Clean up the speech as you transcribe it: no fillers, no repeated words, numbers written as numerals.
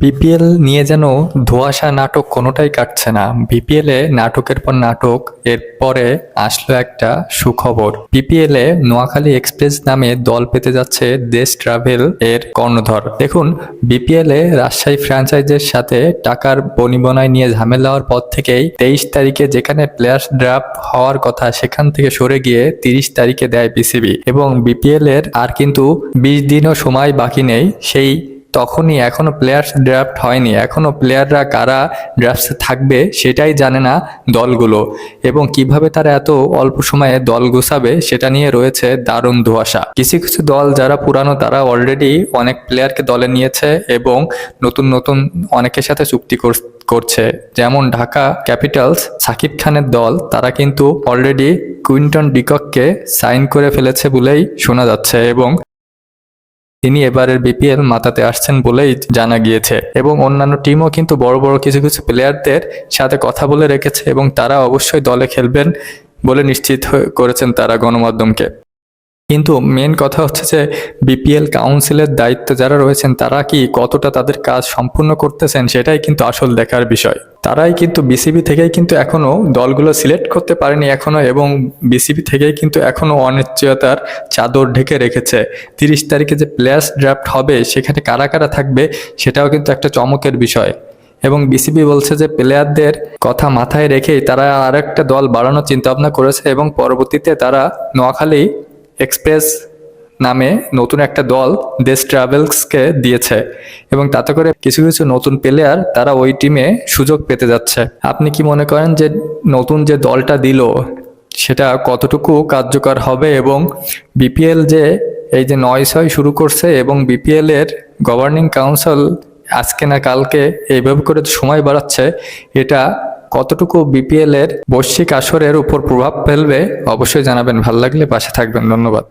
BPL নিয়ে যেন ধোঁয়াশা নাটক কোনোটাই কাটছে না। বিপিএল এ নাটকের পর নাটক, এরপরে আসলো একটা সুখবর। বিপিএল এ নোয়াখালী এক্সপ্রেস নামে দল পেতে যাচ্ছে দেশ ট্রাভেল এর কর্ণধর। দেখুন, বিপিএল এ রাজশাহী ফ্র্যাঞ্চাইজের সাথে টাকার বনিবনায় নিয়ে ঝামেলা হওয়ার পর থেকেই 23 তারিখে যেখানে প্লেয়ার্স ড্রাফট হওয়ার কথা সেখান থেকে সরে গিয়ে 30 তারিখে দেয় বিসিবি, এবং বিপিএল এর আর কিন্তু 20 দিনও সময় বাকি নেই। তখনই এখনো প্লেয়ার্স ড্রাফট হয়নি, এখনো প্লেয়াররা কারা ড্রাফটে থাকবে সেটাই জানে না দলগুলো, এবং কিভাবে তারা এত অল্প সময়ে দল গোছাবে সেটা নিয়ে রয়েছে দারুণ ধোঁয়াশা। কিছু কিছু দল যারা পুরানো তারা অলরেডি অনেক প্লেয়ারকে দলে নিয়েছে এবং নতুন নতুন অনেকের সাথে চুক্তি করছে। যেমন ঢাকা ক্যাপিটালস, সাকিব খানের দল, তারা কিন্তু অলরেডি কুইন্টন ডিকককে সাইন করে ফেলেছে বলেই শোনা যাচ্ছে, এবং তিনি এবারের বিপিএল মাতাতে আসছেন বলেই জানা গিয়েছে। এবং অন্যান্য টিমও কিন্তু বড় বড় কিছু কিছু প্লেয়ারদের সাথে কথা বলে রেখেছে এবং তারা অবশ্যই দলে খেলবেন বলে নিশ্চিত করেছেন তারা গণমাধ্যমকে। কিন্তু মেন কথা হচ্ছে যে বিপিএল কাউন্সিলের দায়িত্বে যারা রয়েছেন তারা কি কতটা তাদের কাজ সম্পূর্ণ করতেছেন সেটাই কিন্তু আসল দেখার বিষয়। তারাই কিন্তু বিসিবি থেকেই কিন্তু এখনো দলগুলো সিলেক্ট করতে পারেনি এখনো, এবং বিসিবি থেকেই কিন্তু এখনো অনিশ্চয়তার চাদর ঢেকে রেখেছে। 30 তারিখে যে প্লেয়ার্স ড্রাফট হবে সেখানে কারা কারা থাকবে সেটাও কিন্তু একটা চমকের বিষয়। এবং বিসিবি বলছে যে প্লেয়ারদের কথা মাথায় রেখেই তারা আরেকটা দল বাড়ানোর চিন্তা ভাবনা করেছে, এবং পরবর্তীতে তারা নোয়াখালী এক্সপ্রেস নামে নতুন একটা দল দেশ ট্রাভেলসকে দিয়েছে, এবং তাতে করে কিছু কিছু নতুন প্লেয়ার তারা ওই টিমে সুযোগ পেতে যাচ্ছে। আপনি কি মনে করেন যে নতুন যে দলটা দিল সেটা কতটুকু কার্যকর হবে, এবং বিপিএল যে এই যে 9-6 শুরু করছে এবং বিপিএল এর গভর্নিং কাউন্সিল আজকে না কালকে এইভাবে করে সময় বাড়াচ্ছে, এটা কতটুকু বিপিএল এর বৈশ্বিক আসরের উপর প্রভাব ফেলবে অবশ্যই জানাবেন। ভালো লাগলে পাশে থাকবেন। ধন্যবাদ।